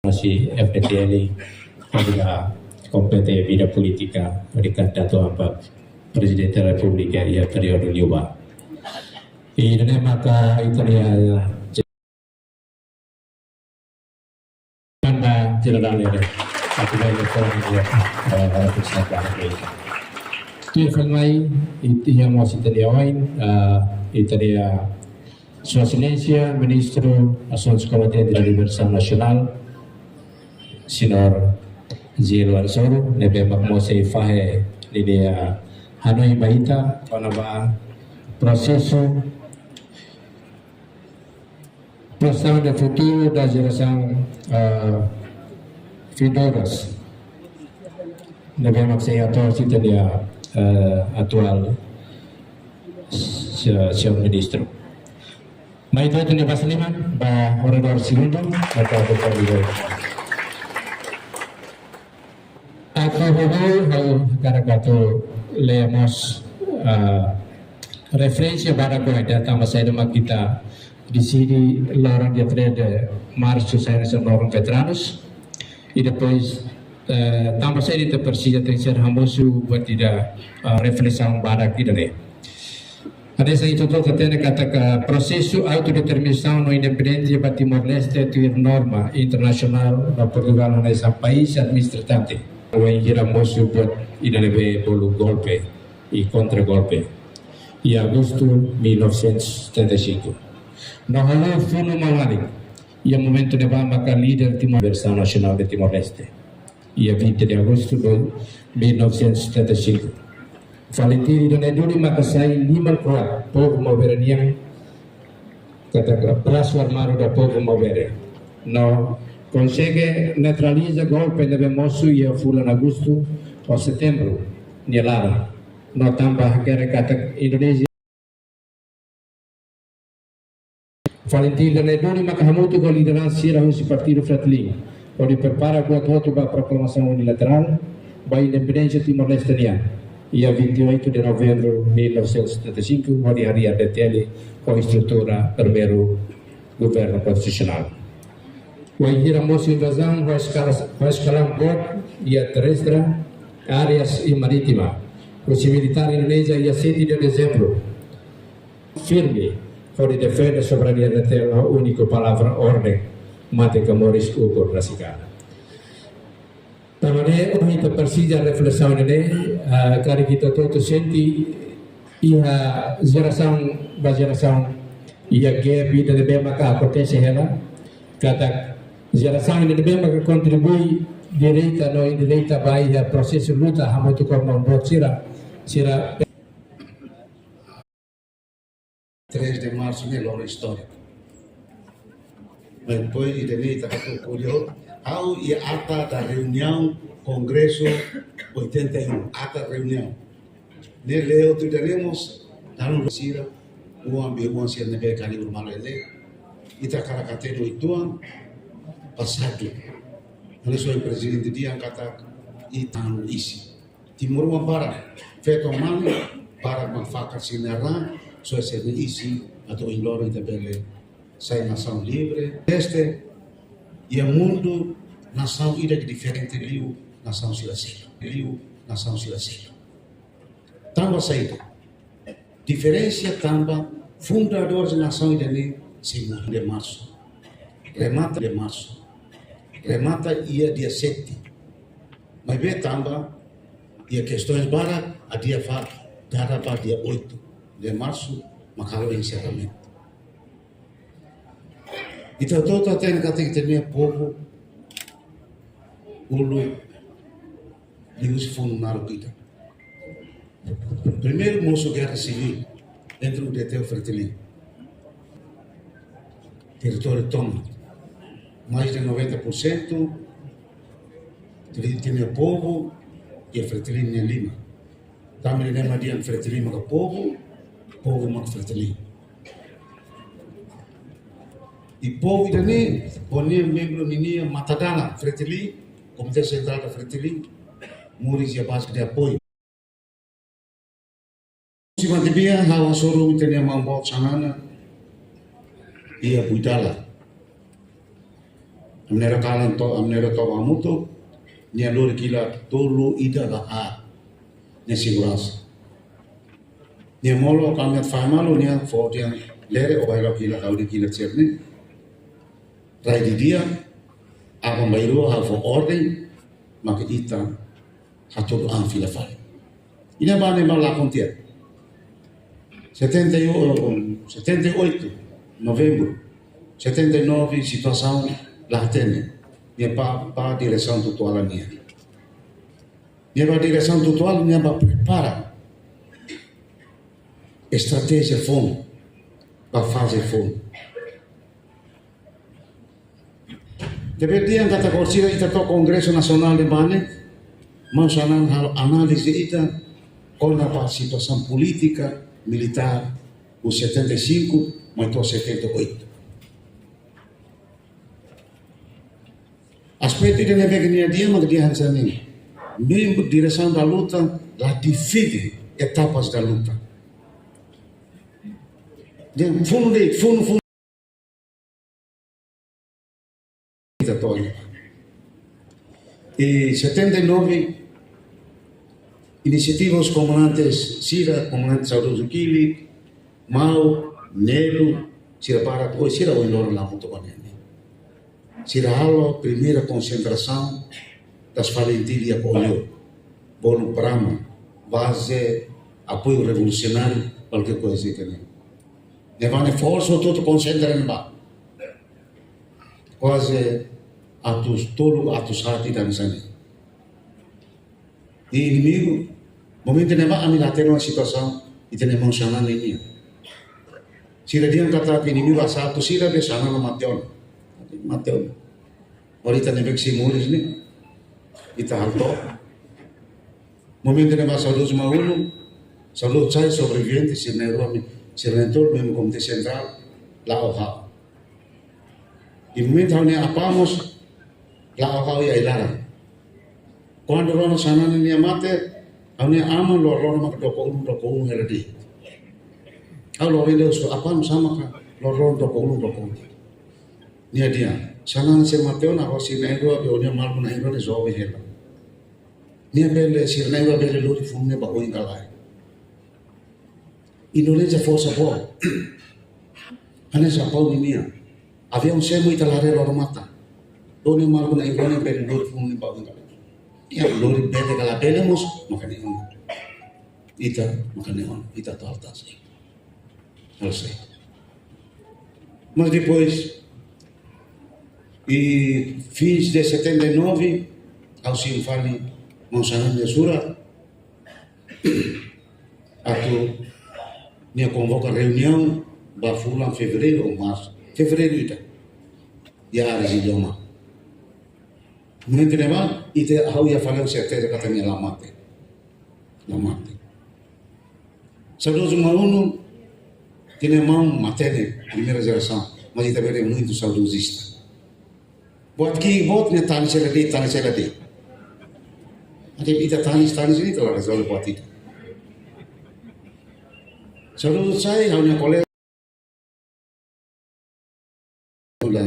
Masih FPTL pada kompeten bidang politika berikan datu apa Presiden Republik ya periode Liuba. Ini maka Italia anda jalan lele aku lagi orang bersama tu yang itu yang masih terlihat Italia Sua Excelência Ministro Assuntos Combatentes da Liberação Nacional Senhor Zil Wansoro nebe makmose fahe lidia Hanoi Bahita panaba proseso Prestação de futuro da geração Fidoras nebe maksei atau sitalia atual Senhor Ministro. Mas itu ni pasaliman ba orador segundo atau betul. Karena leemos referência para a também saída kita di sini lorong dia 3 de março saíram lorong veteranos e depois também saída persija terceira hamosu buat tidak reflexão para kita deh. Ada saya itu tuh katanya kata prosesu autodeterminação no independência para Timor-Leste itu norma internasional da Portugal nessa país administrativo. When giramos buat idalebe polo golpe e contra-golpe em agosto 1975. No halo funo mawalik e momento de bamba líder Timor Versão Nacional de Timor-Leste e a 20 de agosto de 1975. Valentin dan Eduli makasai 5 kuat povo maveraniang kata prazo armado da povo mavere. No consegue neutraliza golpe de Mosu e a Fulan Agosto ou setembro nielara no tambah kere kata Indonesia Valentin dan Eduli makahamutu com liderança si Partido Fratelli onde prepara buat voto para proclamação unilateral da independência Timor-Leste e a 28 de novembro de 1975 onde haria DTL com a estrutura primeiro governo constitucional. Giramos invasão vai escalar port e terrestre, áreas e marítima. Os militares indonesia e a 7 de dezembro firme para defender a soberania da terra, a única palavra ordem, mate Camoris Ugo Rasika. Tamane kita persija reflexão ini, kari kita tuh senti ia geração ia gap ida de bema ka acontece ela kata geração de bema que contribui direita no indireita vai a processo luta hamutu como membuat sira 3 de março é longa história. Mas depois de direita acolheu ao e ata da reunião Congresso 81 ata reunião. Nele outro teremos dalam sira uang sira nebe kali urmalele ita karakatero ituan passado. Olha só o presidente dia kata itan isi. Timur para feito mal para manfaat sinara so esse isi atau inloro tabele sai nação livre. Este e o mundo nação ida diferente liu nação silasilo. Nação silasilo. Tamba saída. Diferença tamba fundador da nação ida ni 5 de março. Remata de março. Remata ia dia 7. Mas vê tamba ia questões para a dia 4, data para dia 8 de março, makalo encerramento. Então toda tem que ter povo ulu lius funcionário kita. Primeiro moço guerra civil dentro do DTO Fratelli. Território toma mais de 90% tinha povo e a Fratelli em Lima. Também lembra de Fratelli maka povo maka Fratelli. E povo ini ponia membro minia Matadala Fratelli, Comitê Central da Fratelli, Muris e base de apoio. Se mantebia hawa soro tenia mambo sanana ia budala. Amnera kalan to, amnera to amuto, nia lori kila tolu ida la a, nia segurança. Nia molo kami at famalo nia fo dia lere o baila kila kaudi kila cerni. Rai di dia, apa bailo ha fo ordem, maka ita hatodo ang fila fale. Ina ba ne malakon tia? 78 novembro, 79 situação lá tem. Minha para direção tutual a minha. Minha para direção tutual minha para prepara estratégia fundo para fazer fundo. Depois dia kata kursi kita to Kongreso Nasional di mana, mas análise ita com a situação política militar os 75 mas o 78. Aspetto di negare dia ma dia hansani. Mesmo direção da luta, la divide etapas da luta. Dia fundo e 79 iniciativas comandantes Sira, comandante Saudoso Kili, Mau, Nelo, Sira para hoje Sira o Loro lá muito bem. Sira halo primeira concentração das Valentília Polio, Bolo Prama, base apoio revolucionário, qualquer coisa que nem. Levando força todo concentra em ba. Quase atos hati dan sana. E inimigo, momento neba kami natin ang sitwasyon, itinimang siya na ninyo. Sila diyan kata inimigo asal to sila de sana na Mateon. Ahorita nebek simulis ni, itahalto. Momento neba saludos maulo, salud saya sobreviviente, Senator mesmo Comité Central, la hoja. Y momento ni apamos, la hoja ya ilaran. Quando rono sanani ni amate, awni aman lo rono mak doko ulu herdi. Aw lo wende so apam sama ka lo rono doko ulu. Ni dia, sanani se mateo na hosi na ero be onia mal na ero ne zo be hela. Ni bele sir na ero bele lori funne ba oin galai. Indonesia força boa. Anessa pau ni mia. Havia semo italare lo mata. Onia mal na ero ne bele lori funne ba oin galai. Ya lori bete kala belemos makanehon. Ita to altas. Não sei. Mas depois e fins de 79 ao Sinfali Monsanto de Sura aku minha convoca reunião bafula fevereiro ou março. Fevereiro ita. Ya idioma. Momento neba ite hau ya falau certeza kata minha lamate. Saudoso Mauno tiene mão matene primeira geração, mas ita bere muito saudosista. Buat ki bot ne tani sela di. Ade ita tani sini telah resolve buat ita. Saudoso saya hau nya colega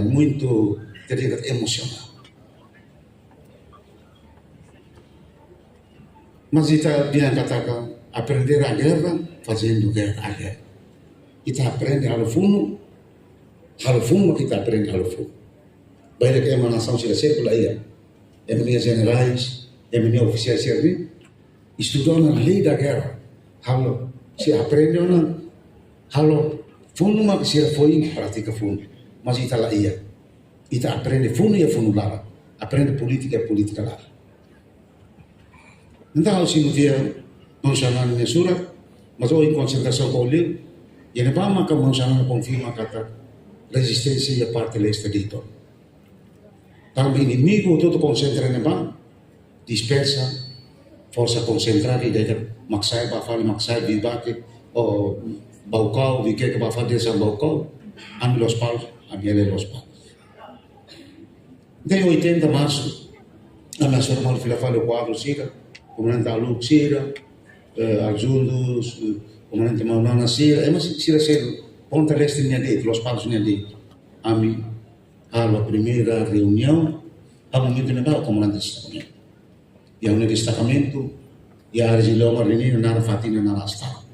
muito terlihat emosional. Mas ita dia katakan aprender a guerra fazendo guerra. Ita aprende ao fundo kita aprende ao fundo. Baik que uma nação se recebe aí, minhas generais, minhas oficiais de serviço, estudou na lei da guerra. Halo, se aprende na halo fundo mas se foi em prática fundo. Mas ita lá ia. Ita aprende fundo e fundo lá. Aprende política e política lá. Então, se no dia mencionar na surat, mas hoje concentração com o livro, e não vai mais mencionar confirma kata resistência e parte leste dito. Então, inimigo todo concentra na ban, dispersa, força concentrada e daí maksai bafal maksai vibake ou baucau, vike que bafal dessa baucau, ame los paus, ame los paus. Então, 80 março, a nação normal filafale o quadro siga. Comandante Aluk Sira, Arjundos, comandante Maulana Sira, mas Sira Sira, ponta leste niya dito, los palos niya dito. Ami a primeira reunião, a momento de o comandante de destacamento. E a unidade de destacamento, e a Argiloma Renina, na Fatina, na Lasta.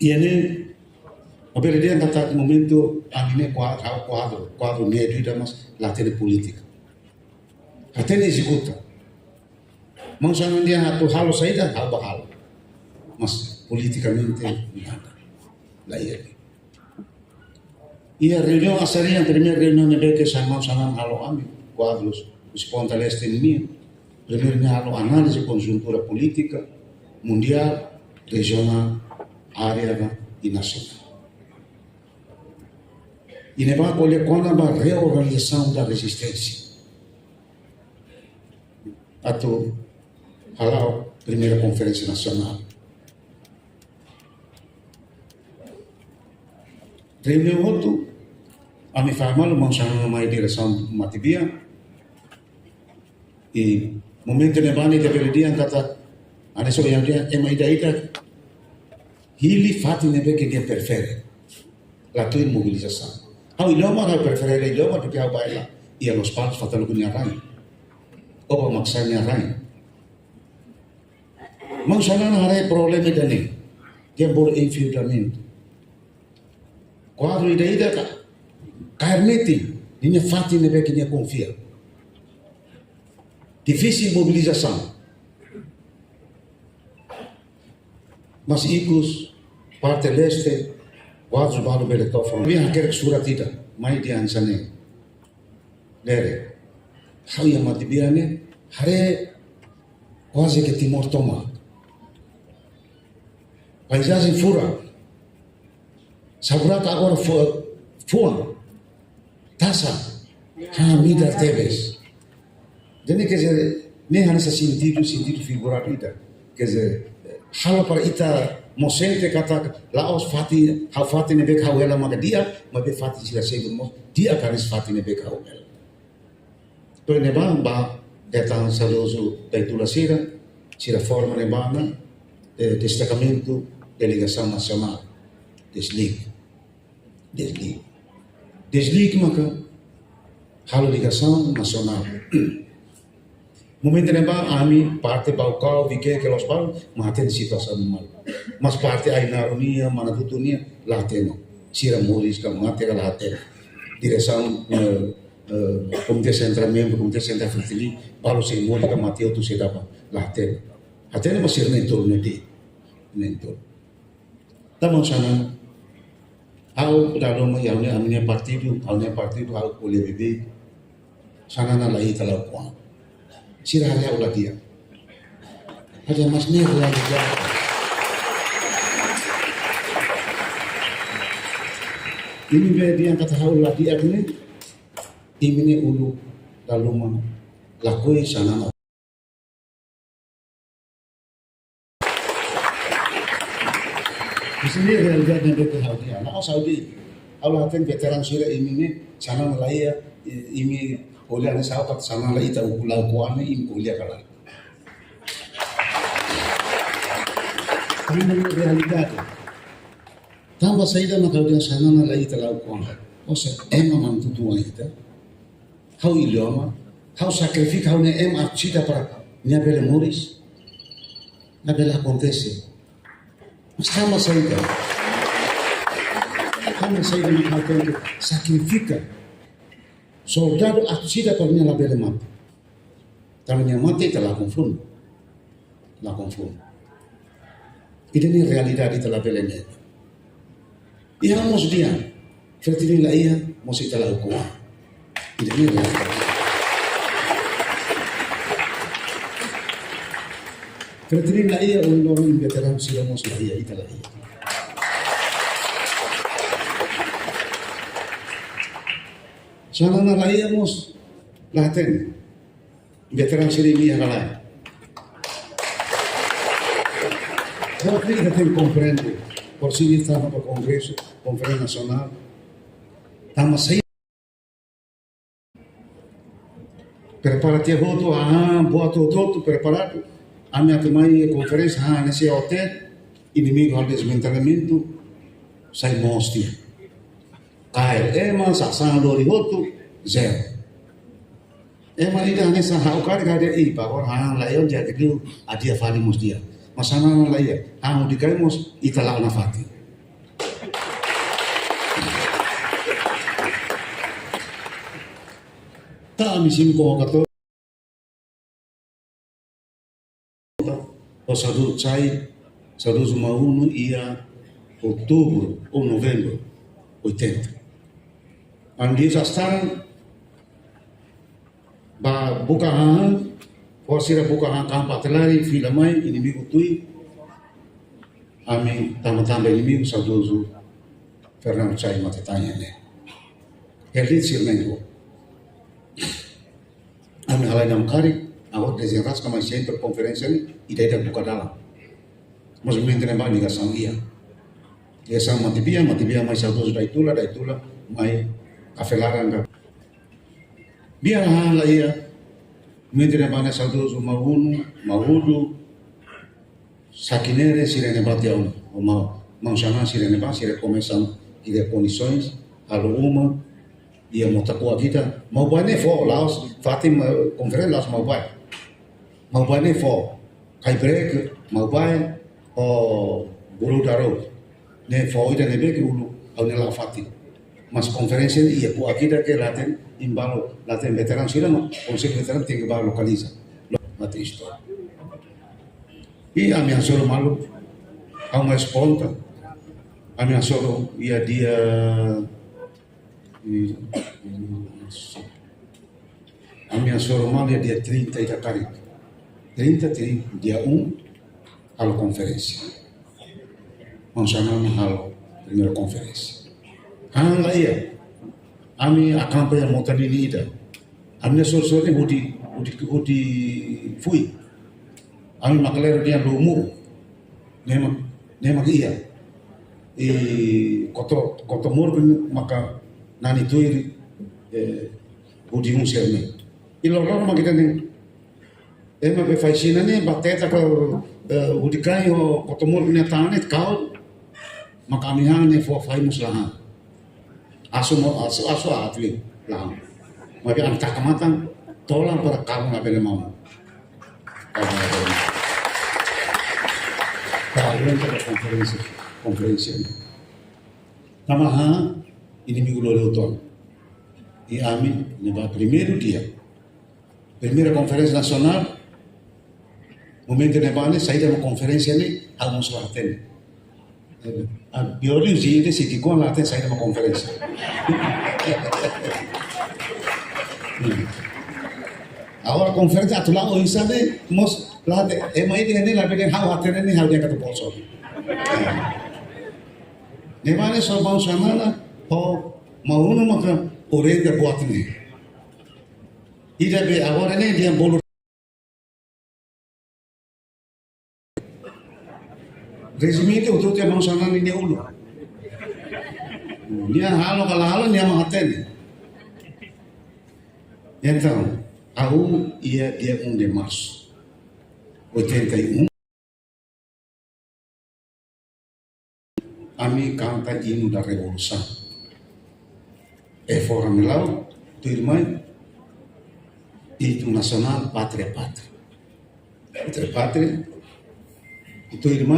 E aí, a verdade é que no momento, a minha quadro médio, mas lá tem política. Até nem executa. Mas já não dia tu halo saída, halo. Mas politicamente, nada. Lá é. E a reunião, a primeira reunião de que chamamos halo ami, quadros, os pontalestes em mim. Primeiro halo análise conjuntura política, mundial, regional, área e nacional. E ne vai colher quando a reorganização da resistência. A tu a primeira conferência nacional. Reunião outro, a me faz mal, vamos chamar uma direção matibia. E momento de bani de dia kata, ane so yang dia ema ida hili fati nebe que dia prefere. La tua mobilização. Ao iloma vai preferir iloma do que ao baila e a los palos fatalo que nia rai. Opa maksanya rai. Mang sana na rai problema dani. Dia bol infiltramento. Quadro ida ka. Carneti, ninha fati nebe que nia confia. Difícil mobilização. Mas Icos, parte leste, quadros balu beletofon. Via haker suratita, mai di ansane. Lere. Hau yang mati biane, hare quase que Timor toma. Paisagem fura. Sabrata agora fuan. Tasa. Hamida Teves. Jadi quer dizer, nem há nesse sentido figurado ita. Quer dizer, hal para ita mosente kata laos fati, hal fati nebe kau ela maka dia, mabe fati sila sebe mos, dia karis fati nebe kau ela. Pero neba ba datang sadoso peitula sira forma neba na destacamento delegação nacional, desligue maka hal ligação nacional. Momento neba ami parte baukau vike que los pal maten situação mal. Mas parte ai narunia manatutunia lateno. Sira moris ka mate ka lateno. Direção Komite Central membro Komite Central Fertili balu se mori ka mateo tu se dapa lateno. Atene masir nentor neti. Nentor. Tamang sana au dalam yang amnya partido au oleh bebe sana na lai talau kuang. Sirahnya ulah dia. Ada mas nih yang dia. Ini dia yang kata ulah dia ini ulu lalu mana lakui sana. Di sini realitasnya dia dia. Nah Saudi, Allah kan veteran sila ini sana Malaya ini oleh anak sahabat sana lagi tahu pulau kuane im oleh kalah. Ini realitas. Tambah saya dah nak sana lagi tahu kuane. Osa emang mantu tua kita. How idioma, how sacrifice, how ne archita para nia bela moris, na bela acontece. Sama saya nak sacrifica. Soldado archita para nia la bela mata. Kalau nia mati telah confund. Ini realidad di telah bela nia. Ia mos dia, fertilin la ia mos telah hukum. Ini realidad. Fertilin la ia orang veteran sila mos la ia ita la ia. Sana na la ia mos laten. Veteran sila ia kalai. Kalau kita tem comprende, por si está no Congreso, Conferência Nacional, estamos aí. Prepara-te voto, boa todo preparado. A minha também conferência, nesse hotel, inimigo ao desmantelamento, sai mostia. KLM sasang dori hotu zero. Ema ida nesa haukar kada ipa orang layon jadi liu adia fali mus dia. Masana laya hang dikai mus itala na fati. Ta misim ko kato o sadu Zumaunu ia outubro ou novembro 80. Ang dia sastan ba bukahan sira bukahan kampa telari fila mai inimigo tui ami tama-tama inimigo saudoso Fernando Chai matatanya ne elit sirmengo ami halai nam kari awat desenras kama center konferensi ni ida buka dalam mas mentene ba ni gasang ia dia sama matibia mai saudoso daitula mai kafelaran biar hala ia mentene ba na saudoso mahudu sakinere sirene batiauna o mau sana sirene ba sire começam ide condições alo uma ia motakua kita mau bane fo laos fatim conferência laos mau bane fo kai break mau bane o bulu daro ne fo ida nebe ke ulu au ne la fatim mas conferência ia po kita ke laten imbalo laten veteran sira no consegue veteran tem que ba localiza mati isto e a minha soro malu au mais ponta a minha soro ia dia a minha soro malu ia dia 30 da cari 30 dia 1 halo conferência vamos chamar halo primeira conferência hanga ia ami akampa ya motanini ida amne soro hudi fui ami makalero dia lumu nema iya koto mur maka nani tuiri hudi serme ilororo makita ni ema pe faisina ni bateta ko hudi kai o koto mur ni tane kau maka ami hang ni fo fai muslaha asu atli lah maka ang takamatan tolang para kamu ngapele mau kalian pada konferensi namaha ini minggu lalu tahun i ami neba primeiro dia primeira conferência nacional momento nebane saída uma conferência ni almoço laten a biologia de siti com laten saída uma conferência awal konferensi atulah oisane mos lade emai ini labe hau hatene ni hau dia kata poso ne mane so bau samana ho maunu maka ore de buat ni ida be awal ini dia bolu resmi itu untuk dia bau samana ni ulu dia halo dia mahatene então au ia dia de março 81 ami canta hino da revolução fora melau tu irmã itu nacional pátria itu irmã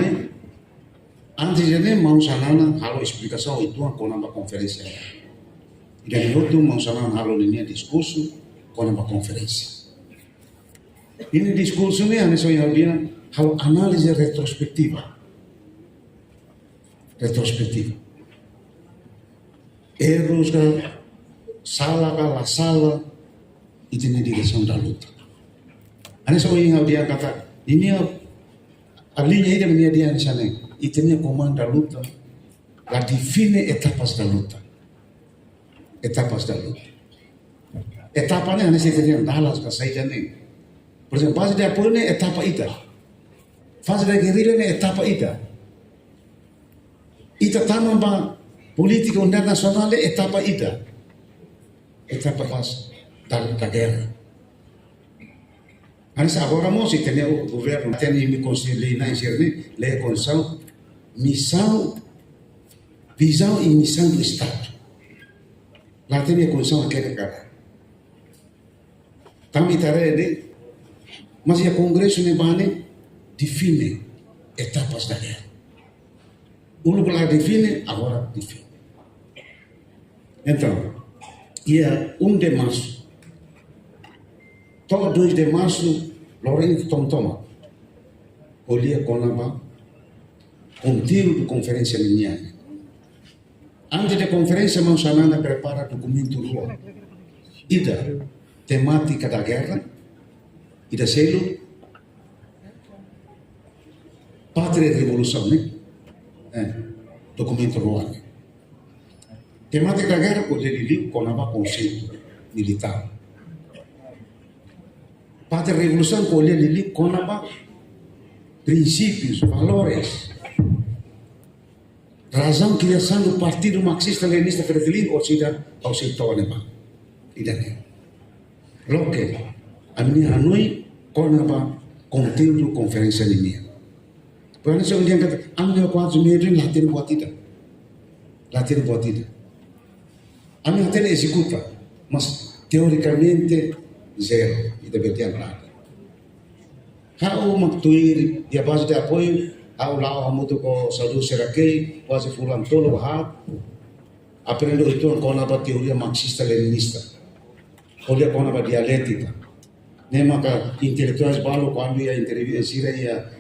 antes de nem mau sanana halo explicação itu com uma conferência dan itu mau sanana halo linha discurso com uma conferência. Ini diskurso ini hanya soal dia hal analisis retrospektiva. Erros salah itu ni direção da luta. Hanya soal dia kata ini alinya ini menjadi dia di sana. Itu ni comando da luta. La define etapas da luta. Etapanya hanya sebenarnya dalas saja nih. Por exemplo, fase de apoio é etapa ita. Fase da guerrilha é etapa ita. Ita também política internacional é etapa ita. Etapa fase da guerra. Mas agora nós temos o governo tem me conselho na internet, lei condição, missão, visão e missão do Estado. lá tem a condição aquele cara. Também tarde, mas o Congresso ne define etapas da guerra. O lugar define, agora define. Então, dia 1 de março, todo 2 de março, Lourenço Tontoma, olha com conteúdo de conferência linear. Antes da conferência, Mansanana prepara documento rua. Ida, temática da guerra, ida selo, pátria e revolução, né? Documento rua. Temática da guerra, pode ler com o conceito militar. Pátria e revolução, pode ler com princípios, valores. Razão criação do Partido Marxista-Leninista Fretilin, ou seja, ao setor alemão. Logo, a minha noite, com conteúdo conferência linear. Por isso, eu digo que a minha quase meio lá tem botida. Lá tem botida. A minha tela executa, mas teoricamente zero. E deve ter nada. How maktuir e a base de apoio ao lado a muito com saúde seraquei quase fulan tolo ha aprendo itu com a teoria marxista-leninista olha com a dialética nem maka intelectuais balu quando ia entrevista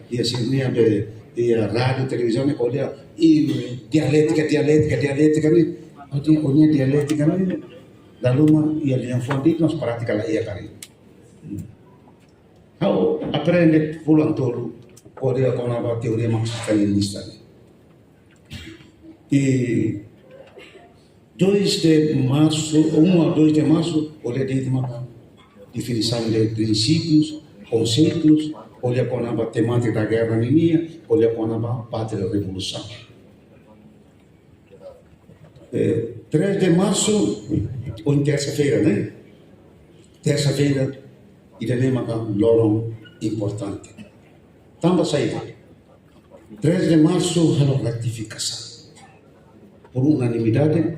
ia sirnia de rádio televisão e olha e dialética ni onde dialética ni lalu ia liang fondik nos prática lá ia cari how aprende fulan tolo olha com a teoria marxista-leninista. E 2 de março, 1 a 2 de março, olha de uma definição de princípios, conceitos, olha com a temática da guerra minha, olha com a pátria da revolução. 3 de março, ou em terça-feira, né? Terça-feira, e de uma lorong importante. Também saída. 3 de março, a ratificação. Por unanimidade,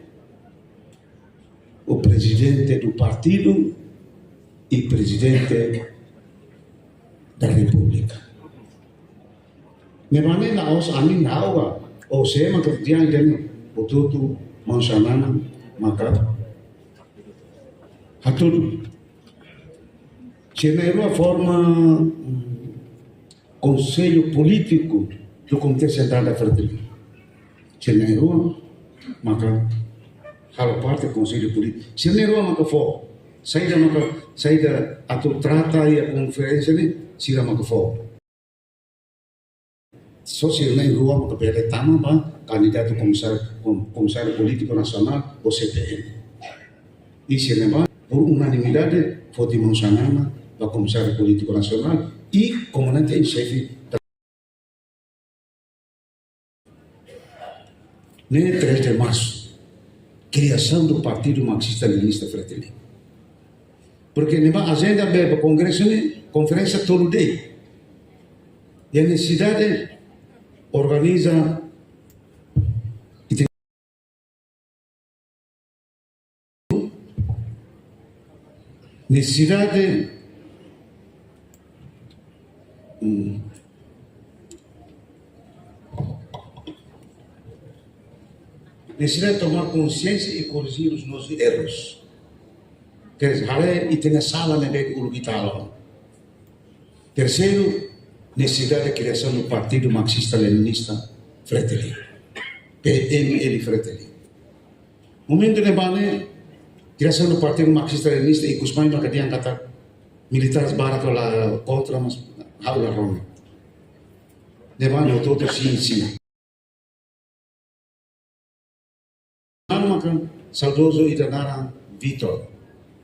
o presidente do partido e presidente da República. Memang na os amin nawa, o sema kerjaan dan betul Mansanana maka hatul. Cina forma Conselho Político do Comitê Central da Fretilin. Cina maka hal parte Conselho Político. Cina maka for. Saída atau trata e a conferência ni sira maka for. So sira rua maka pele tama ba candidato comissário político nacional o CPN. E sira ba por unanimidade foi de Mansanana para comissário político nacional e comandante em chefe da 3 de março, criação do Partido Marxista-Leninista Fretilin. Porque na agenda do Congresso, conferência todo dia. E a necessidade organiza necessidade necessidade de tomar consciência e corrigir os nossos erros. Quer dizer, e tem a sala na vez que terceiro, necessidade de criação do Partido Marxista-Leninista Fretilin. PML Fretilin. Momento de bane, criação do Partido Marxista-Leninista e Kusmai Makadian kata militares barato lá contra, mas aula Roma. De bane, todo sim. Saudoso Idanara Vitor,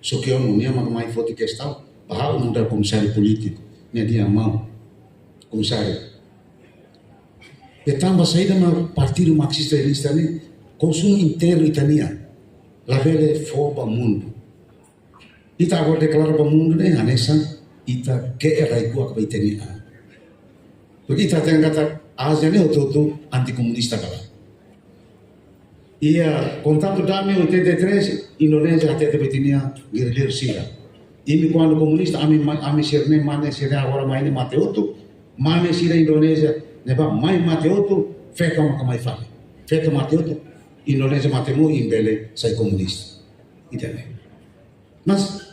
so que eu não ia mais foto questão, para o mundo comissário político, né dia mau comissário. E também saída do Partido Marxista-Leninista ali, consumo inteiro italiano, lá vele foba mundo. Ita agora declara para o mundo né, anessa, ita que era igual que italiano. Porque ita tem kata Ásia né, o todo anticomunista kala. Ia contato dammi 83 Indonesia até betinia guerrilheiro sira. Imi quando comunista ami sirne mane sira agora maine Mateutu, mane sira Indonesia neba mai Mateutu feka mai fale. Feka Mateutu Indonesia matemu imbele sai comunista. Idane. Mas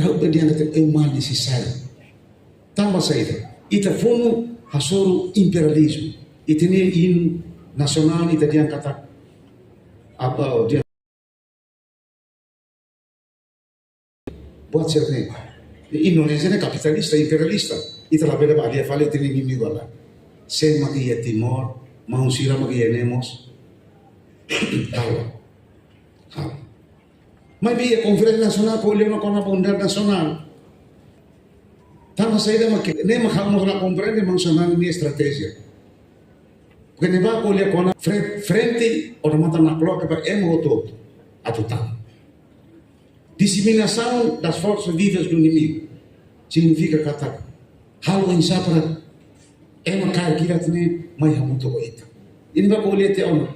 hau bediana te mal necessário. Tamba saída. Ita fono hasoro imperialismo. Itene hino nasional ita diang kata apa dia buat serne. Indonesia ne capitalista, imperialista. Ita la beda dia fale itene inimigo lá. Sem maki Timor, mau sira maki enemos. Tahu. Mas via conferência nacional por lema com a bondade nacional. Tama saída maki nem mahalmos na compreender nacional ni estratégia. Porque nem vai colher com a frente ou mata na coloca para todo a total. Disseminação das forças vivas do inimigo significa que halo insya para cara kira tene mai hamuto ita. Ini vai colher te ono,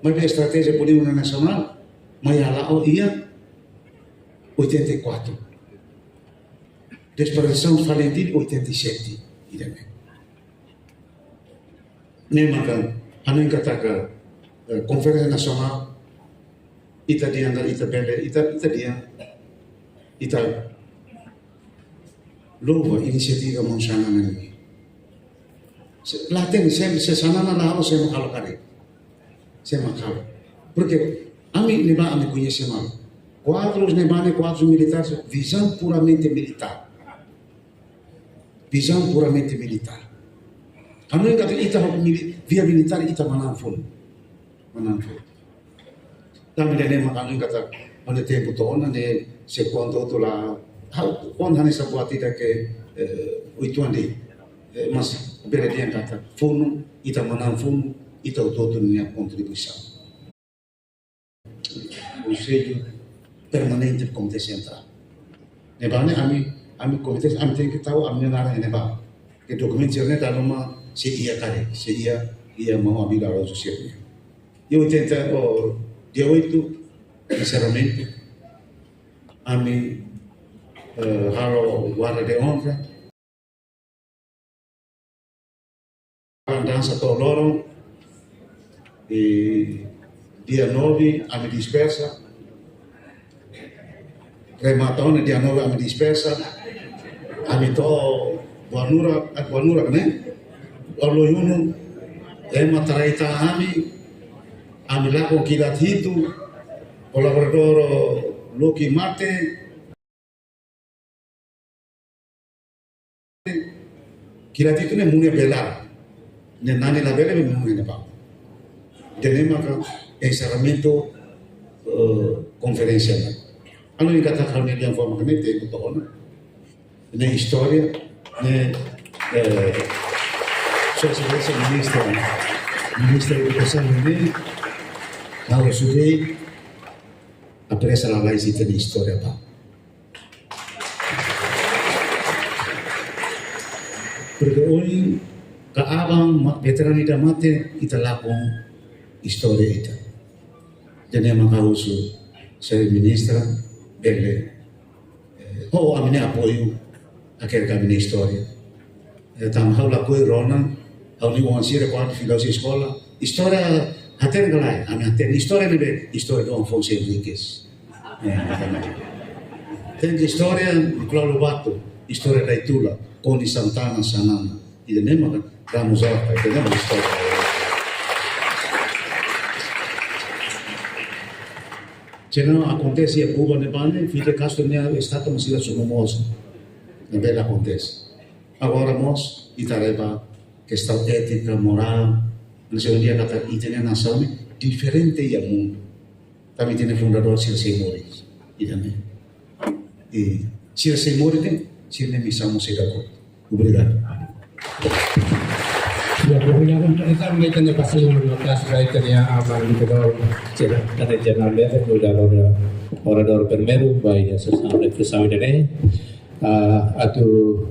mas a estratégia política nacional mai hala ia 84. Desaparição Valentim 87. Nem makan, anem katakan Conferência Nasional ita diang ita bele ita lupa inisiativa monsana nani. Laten se sanana na halo se makalo kare. Se makalo. Porque ami neba ami conhece mal. Quadros militares, visão puramente militar. Visão puramente militar. Anu yang kata ita via militar ita mananfun. Kami dene makanu kata ane tempo tona ne se quanto tu la on hane sa buat ita ke uituandi mas bere dia kata funu ita mananfun ita utoto nia contribuição. O sello permanente do Comitê Central. Nebane ami comitê ami tem que tahu ami nara neba. Que documento cerne daloma se ia kare, se ia mau ambil algo sosialnya. Eu tenta dia 8 sinceramente ami halo guarda de honra dança to loro e dia 9 ami dispersa rematone dia 9 ami dispersa ami to Guanura né? Olo yunu mataraita ami lá com kilat hitu colaborador Luki Mate kilat itu ne munia bela ne nani la bela me munia pa tenemos acá encerramiento conferencia ano ni kata kami yang forma kami te ko ne história ne Sociedade Ministra de Educação ini kalau sudah apresa la laicità di storia pa. Porque hoy kaabang veteran ita mate ita lakong historia ita. Jadi makausu saya ministra bele amine apoio aquele caminho história. Tam hau la koi rona hau ni wan sira kwa filosofia escola história hater galai ami hater história nebe história do Afonso Henriques tem história de Claudio Bato história da Itula Coni Santana Sanana e nema Ramos Horta e nema história Cena acontece a Cuba nebane Fidel Castro ne è stato masila sonomoso nebe acontece agora nós itareba questão ética, moral, na segunda kata itene nação diferente ya mundo. Kami tene fundador Sir Seymour. Idane. E Sir Seymour ne sirne misamo sedako. Obrigado. Ya, obrigado. Kita mengenai pasal 15 raitnya amal di kedua kata jenderal dia sudah orador primeiro vai associação reflexão dele atau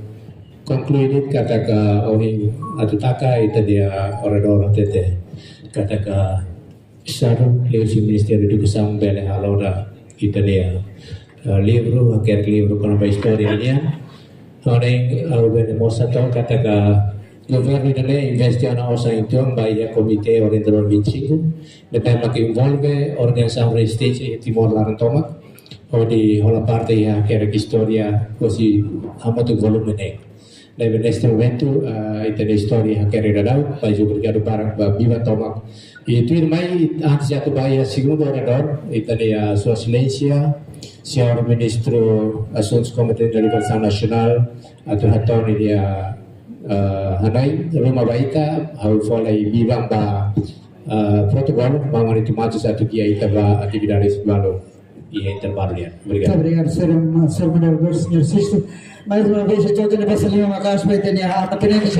concluded kata ka ohin atutaka ita dia orador tete kata ka Sarung leu si Ministério de Educação bele alora Italia livro aquele livro com a história niya orang au mosa to kataga governo italiano investe na osa itu by a komite oriental 25 dan mak involve organização resistência Timor Larantomak o di hola parte ya kera historia così amato volume ne nel neste momento italiana storia kera dadau baju obrigado para viva tomak itu mai antes ya bahia segundo orador Italia sua silência senhor ministro assuntos competentes da Liberação Nacional atau hatoni dia Hanai rumah baita hau folai bibang ba protokol bangun itu maju satu dia itaba atividades baru ia intervalia. Muito obrigado, Sr. Moderador, Sr. Sisto. Mais uma vez, eu estou tendo essa linha, uma casa para entender a pena de